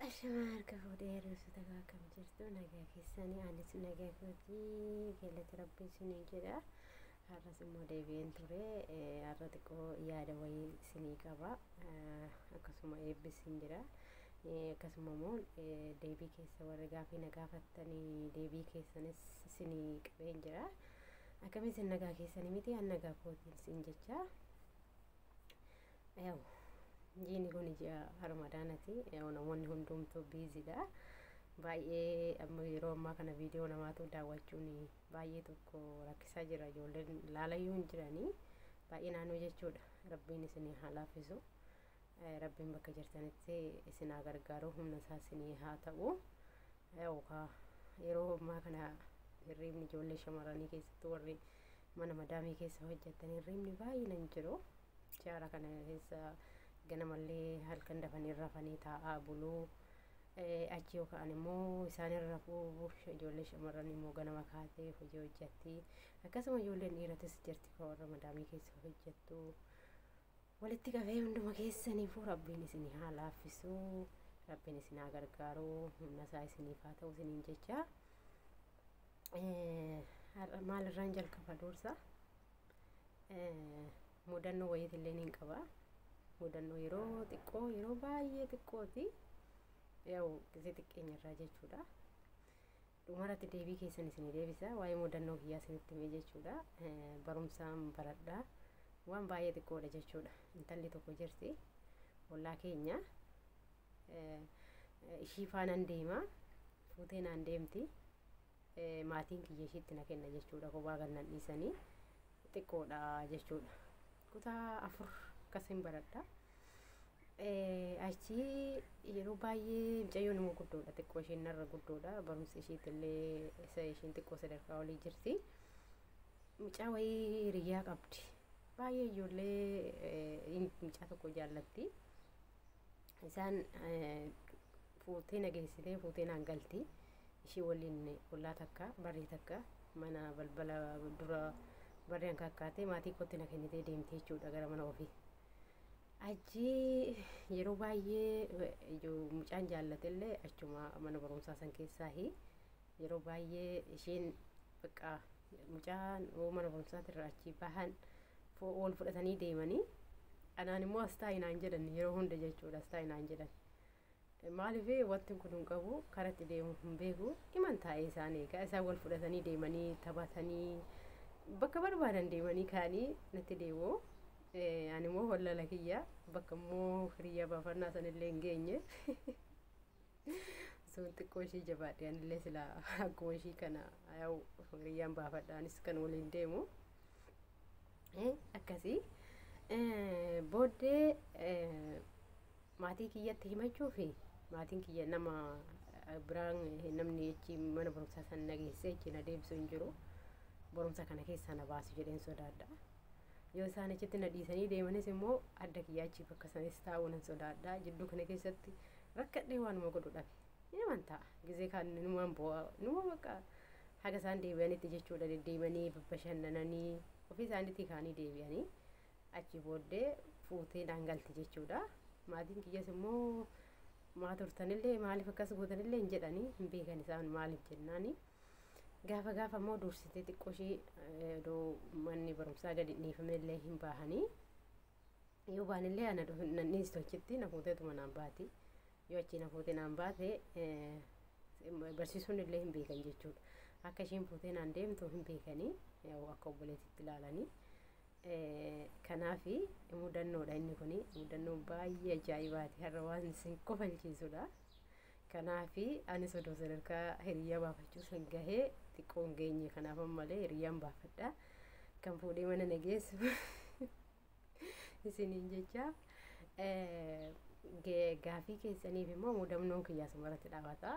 Ashamarka fuudheeru sutagaa akkam jirtu nagaa keessanii anis nagaa kootii galata rabbii isinii jedha. Har'as immoo deebi'een ture har'a xiqqoo yaada wayii isinii qaba akkasuma eebbisiin jira akkasuma immoo deebii keessa warra gaafii na gaafattanii deebii keessanis isinii qabeen jira. Akkamiin isin nagaa keessanii miti an nagaa kootiin isin jecha. Jiini kun ija Ramadaanati namoonni hundumtuu biiziidha. Baay'ee amma yeroo ammaa kana viidiyoo namaatu daawwachuun baay'ee tokko rakkisaa jira. Ijoolleen ilaalayyuu hin jiranii baay'ee naannoo jechuudha. Rabbiin isin haa laaffisu. Rabbiin bakka jirtanitti isin haa gargaaru, humna isaa isinii haa ta'u. Yeroo ammaa kana hirribni ijoollee shamarranii keessattuu warri mana madaamii keessa hojjetan hirribni baay'inaan jiru. Jaara kana keessa ganamallee halkan dafanii rafanii taa'aa buluu achi yookaan immoo isaan irra rafuu ijoollee shamarran immoo ganama kaatee hojii hojjetti. Akkasuma ijoolleen dhiiratis jirti kan warra madaamii keessa hojjettu. Walitti qabee hunduma keessaniifuu rabbiin isin haa laaffisu, rabbiin isin haa gargaaru, humna isaa isiniif haa ta'u isiniin jecha. Maalirraan jalqaba dursa mudannoo wayiitillee niin qaba. Mudannoo yeroo baay'ee xiqqooti. Gisee xiqqeenyarraa jechuudha. Dhumarratti deebii keessan isinii deebisa. Waa'ee mudannoo kiyyaa isinitti himee jechuudha. Barumsaan baradhaa waan baay'ee xiqqoodha jechuudha. Intalli tokko jirti ollaa keenya ishii faanaan deema fuutee naan deemti. Maatiin kiyya ishiitti na kenna jechuudha. Kophaa gannan dhiisanii xiqqoodha jechuudha. Kutaa 4 akkasiin baradha. Achi yeroo baay'ee mucayyoon immoo guddoodha, xiqqoo isheen narra guddoodha. Barumsi ishiitillee isheen xiqqoo sadarkaa olii jirti. Mucaa wayii hiriyaa qabdi. Baay'ee ijoollee mucaa tokko jaallatti. Isaan fuutee nageessitee fuutee naan galti. Ishii waliin ollaa takka barrii takka mana balbala dura barri an kakkaatee maatii kootti na kennitee deemtee jechuudha gara mana ofii. Achi yeroo baay'ee mucaan jaallatellee achuma mana barumsaa san keessaahi yeroo baay'ee isheen bakka mucaan mana barumsaatirraa achi bahan wal fudhatanii deemanii anaan immoo as taa'inaan jedhan yeroo hunda jechuudha. As taa'inaan jedhan maaliif wanti kun hin qabu karatti deemu hin beeku iman taa'ee isaan eegaa isaan wal fudhatanii deemanii taphatanii bakka barbaadan deemanii kaanii natti deemu. Ani immoo hollala kiyya bakka immoo hiriyaa baafannaa sanillee hin geenye. Sun xiqqoo ishii jabaadhe anillee sila akkuma ishii kana hiriyaan baafadhaanis kan waliin deemu. Akkasii booddee maatii kiyyatti himachuu fi maatiin kiyya nama biraan namni achi mana barumsaa san nageessee achi na deebisu hin jiru. Barumsa kana keessaa na baasu jedheen sodaadha. Yoo isaan achitti na dhiisanii deemanis immoo adda kiyyaa achi bakka sanis taa'uu nan sodaadha. Jidduu kana keessatti rakkadhee waanuma godhu dhabe. Inuman ta'a. Gisee kaan numaan bu'aa numa bakka haga isaan deebi'anitti jechuudha deddeemanii babbashannananii ofii isaaniitti kaanii deebi'anii achi booddee fuutee naan galti jechuudha. Maatiin kiyyas immoo maa turtanillee maaliif akkas gootanillee hin jedhanii hin beekan isaan maaliif jennaani. Gaafa immoo dursitee xiqqoo ishee manni barumsaa gadi dhiifamillee hin baahanii. Yoo baanillee ana nan dhiistu achitti na fuuteetuma naan baati. Yoo achi na fuutee naan baate barsiisuun illee hin beekan jechuudha. Akka isheen fuutee naan deemtu hin beekanii akka obboleetitti ilaalanii. Kanaafi mudannoodha inni kuni mudannoo baay'ee ajaa'ibaati. Har'a waan isin kofalchiisudha. Kanaafi anis odoo sadarkaa hiriyaa baafachuu san gahee xiqqoo hin geenye. Kanaaf malee hiriyaan baafadha kan fuudhee mana nageessu isiniin jecha. Gaafii keessaniif immoo mudannoon kiyyaa sumarratti dhaabata.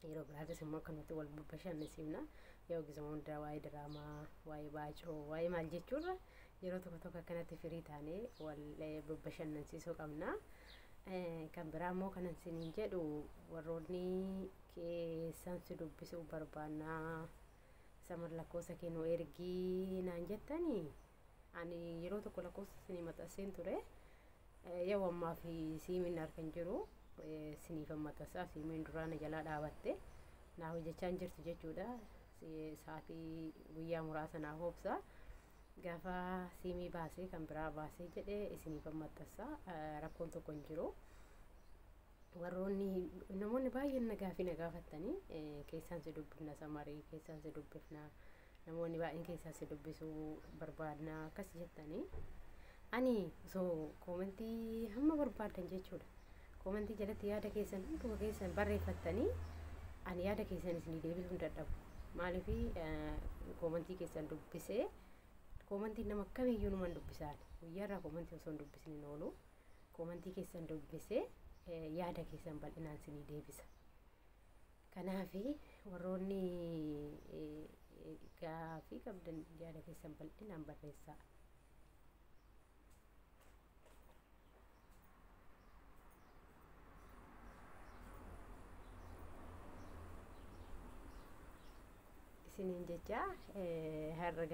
Yeroo biraatis immoo akkanumatti wal bashannansiifna. Yoo gisuma hundaa waa'ee diraamaa, waa'ee baacoo, waa'ee maal jechuudha yeroo tokko akkanatti firii taanee wal bashannansiisuu qabna. Kan biraa immoo kanan isiniin jedhu warroonni keessan si dubbisuu barbaannaa samar lakkoofsa kennuu ergii naan jettanii ani yeroo tokko lakkoofsa isinii maxxanseen ture. Yoo ammaa fi siimin harkan jiru siniifan maxxansaa siimiin duraana jalaa dhaabatte naa hojjechaan jirtu jechuudha. Sa'aatii guyyaa muraasa naa hoobsa gaafa siimii baasee kan biraa baasee jedhee isiniifan maxxansaa rakkoon tokko hin jiru. Warroonni namoonni baay'een nagaa fi nagaa gaafatanii keessaan si dubbifna samarii keessaan si dubbifna namoonni baay'een keessaan si dubbisuu barbaadna akkas jettanii ani osoo koomentii hamma barbaadan jechuudha. Koomentii jalatti yaada keessan hunduma keessan barreeffattanii ani yaada keessan isinii deebisuu hin dadhabu. Maaliif koomentii keessan dubbisee koomentii nama kamiyyuu numan dubbisaan guyyaarraa koomentii osoo hin dubbisne oolu koomentii keessan dubbisee yaada keessan bal'inaan isinii deebisa. Kanaaf warroonni gaafii qabdan yaada keessan bal'inaan barreessaa. Isiniin jecha har'a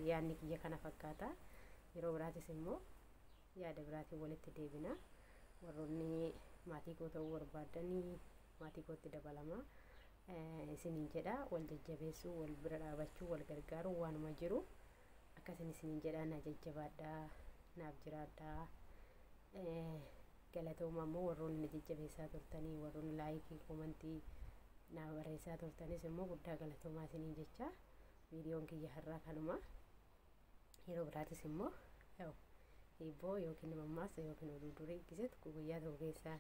yaadni kiyya kana fakkaata. Yeroo biraatis immoo yaada biraatiin walitti deebina. Warroonni maatii koo ta'uu barbaadanii maatii kootti dabalama. Isiniin jedha wal jajjabeessuu, wal bira dhaabachuu, wal gargaaruu waanuma jiru. Akkasiin isiniin jedha na jajjabaadhaa, naaf jiraadhaa. Galatooma immoo warroonni na jajjabeessaa turtanii, warroonni laayikii, koomentii na barreessaa turtanis immoo guddaa galatoomaa isiniin jecha. Viidiyoon kiyya har'aa kanuma. Yeroo biraatis immoo hibboo yookiin mammaaksa yookiin oduu durii gisatu guyyaa tokko keessaa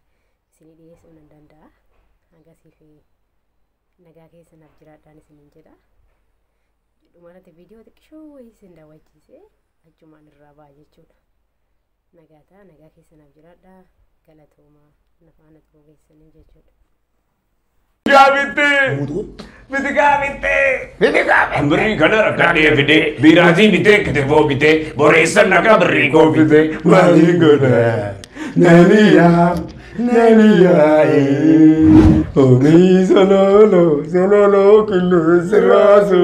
isinii dhiyeessuu nan danda'a. Hangasii fi nagaa keessanaaf jiraadhaan isiniin jedha. Dhumarratti viidiyoo xiqqishoo wayii isin daawwachiisee achumaan irraa ba'a jechuudha. Nagaa keessanaaf jiraadhaa. Galatoomaa nafaana tokko keessaniin jechuudha. Ambri kana rakade fide birazi bite kete vo bite boresa naga bri ko bite mali goda naniya oni solo kilo sirasu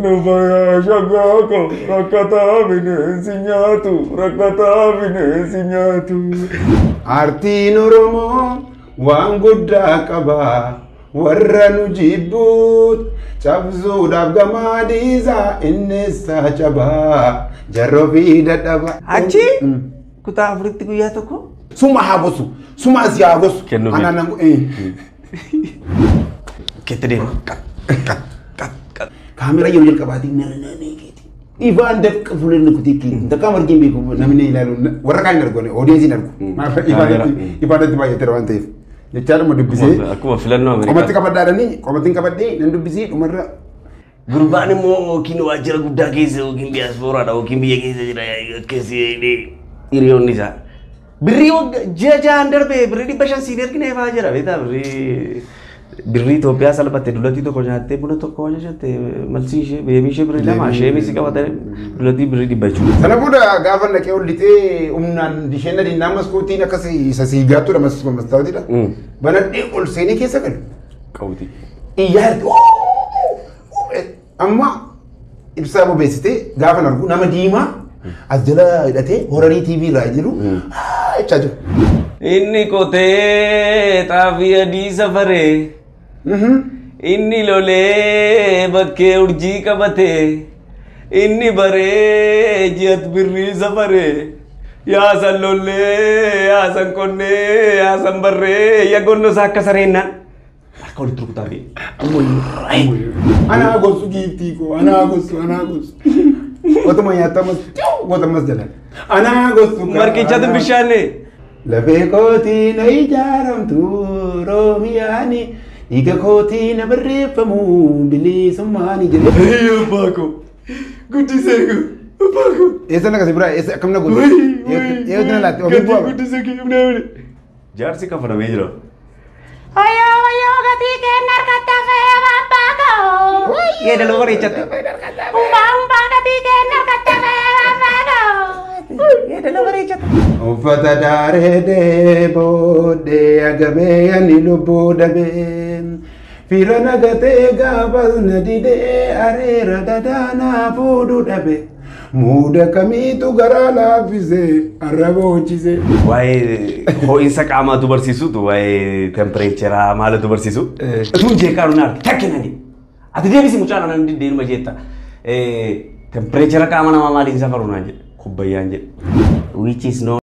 no vaya shagako rakata vine sinyatu Artiin Oromoo waan guddaa qaba warra nu jibbuut cabsuudhaaf gamaadiisa inneessaa cabaa jarroo fi dadhaba. Achi kutaa afuritti guyyaa tokko suma haa gosu suma asii haa gosu. Anaan nangu kette deema. Kaamera yeroo jalqabaatiin naannoo keeti. Ifaan dafqa fuuleen kutii takka margin beeku namni ilaalu warra kaan argone audience argu. Ifaan baay'ee waan ta'eef jechaadhuma dubbisee akkuma filannoo Ameerikaa. Qomatti qabadhaadhanii qomattiin qabadhee nan dubbisee dhumarra. Gurbaan immoo yookiin waajjira guddaa keessa yookiin diiyaaspooraadha yookiin biyya keessa jira keessi hiriyoonni isaa. Birrii ji'a ja'aan darbee birrii 500 siif erginee fa'aa jira beektaa birrii Itoophiyaa salphatte dullatti tokko nyaattee buna tokko hojjette malsii ishee beebii ishee birrii lama ishee misi qabatee dullatti birrii 100. Sana booda gaafa naqee ol lixee humnaan isheen na dinnaa maskootiin akkas isa siigaattuudha mastaawatiidha. Banadhee ol seenee keessa galu. Qawwiti. Iyyaarti amma ibsaa bobeessitee gaafa argu nama diimaa as jala hidhatee horarii TV irraa jiru jechaa jiru. Inni qotee xaafii adii safaree. Inni lolee bakkee urjii qabatee. Inni baree ji'at birrii safaree. Yaasan lollee, yaasan qonnee, yaasan barree, yagonno isaa akka sareennaan. Akka walitti rukutaa fi. Anaa gosu giiftii koo, anaa gosu. Otuma nyaatamas gotamas jalan. Anaa gosu. Marqichatu bishaanne. Lafee kootii na ijaaramtu Oromiyaani dhiiga kootii na barreeffamu bilisummaani jedhe. Abbaa koo guddisee koo abbaa koo. Eessa nakasi biraa eessa akkam na godhe. Eessa na laatti ofiin bu'aa. Guddisee kee humna humna. Jaarsi kafanamee jira. Ayo gatii kenna harkatti hafee abbaa koo. Yeedaloo bareechatte. Umbaa gatii kenna harkatti hafee abbaa koo. Yeedaloo bareechatte. Uffata daaree booddee agamee ani lubbuu dhabee fira nagatee gaafas na didee areera gadaanaa fuudhu dhabe Muuda kamiitu garaa laaffise arraba hojjise. Waa'ee ho'iinsa qaamaatu barsiisutu waa'ee tempereecheraa maaltu barsiisu. Tun jeeqaanu naarti takkinani. Ati deebisi mucaan anan diddeeruma jeetta. Tempereechera qaama namaa maaliin safaru naan jedhe kubbayyaan jedhe. Which is no